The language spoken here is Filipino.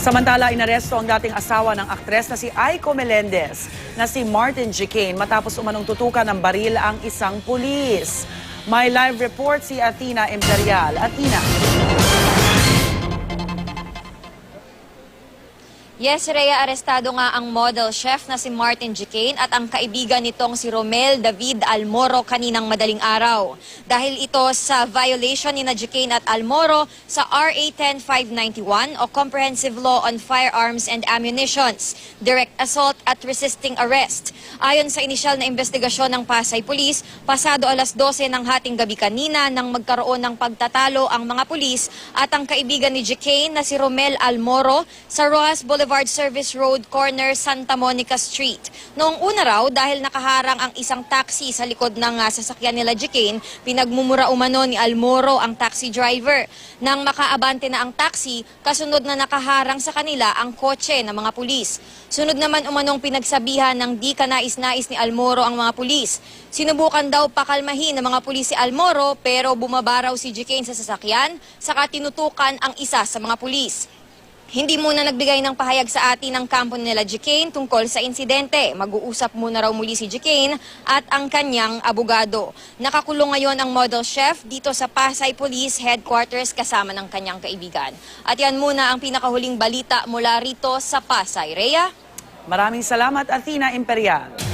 Samantala, inaresto ang dating asawa ng aktres na si Aiko Melendez na si Martin Gicane matapos umanong tutukan ng baril ang isang pulis. May live report si Athena Imperial. Athena. Yes, Rhea, arestado nga ang model chef na si Martin Gicane at ang kaibigan nitong si Romel David Almoro kaninang madaling araw. Dahil ito sa violation ni Gicane at Almoro sa RA 10591 o Comprehensive Law on Firearms and Ammunitions, direct assault at resisting arrest. Ayon sa inisyal na investigasyon ng Pasay Police, pasado alas 12 ng hating gabi kanina nang magkaroon ng pagtatalo ang mga pulis at ang kaibigan ni Gicane na si Romel Almoro sa Rojas Boulevard Service Road, corner Santa Monica Street. Noong una raw, dahil nakaharang ang isang taxi sa likod ng sasakyan nila Gicane, pinagmumura umano ni Almoro ang taxi driver. Nang makaabante na ang taxi, kasunod na nakaharang sa kanila ang kotse ng mga pulis. Sunod naman umanong pinagsabihan ng di kanais-nais ni Almoro ang mga pulis. Sinubukan daw pakalmahin ng mga pulis si Almoro pero bumaba raw si Gicane sa sasakyan, saka tinutukan ang isa sa mga pulis. Hindi muna nagbigay ng pahayag sa atin ang kampo nila Gicane tungkol sa insidente. Mag-uusap muna raw muli si Gicane at ang kanyang abogado. Nakakulong ngayon ang model chef dito sa Pasay Police Headquarters kasama ng kanyang kaibigan. At yan muna ang pinakahuling balita mula rito sa Pasay. Rhea? Maraming salamat, Athena Imperial.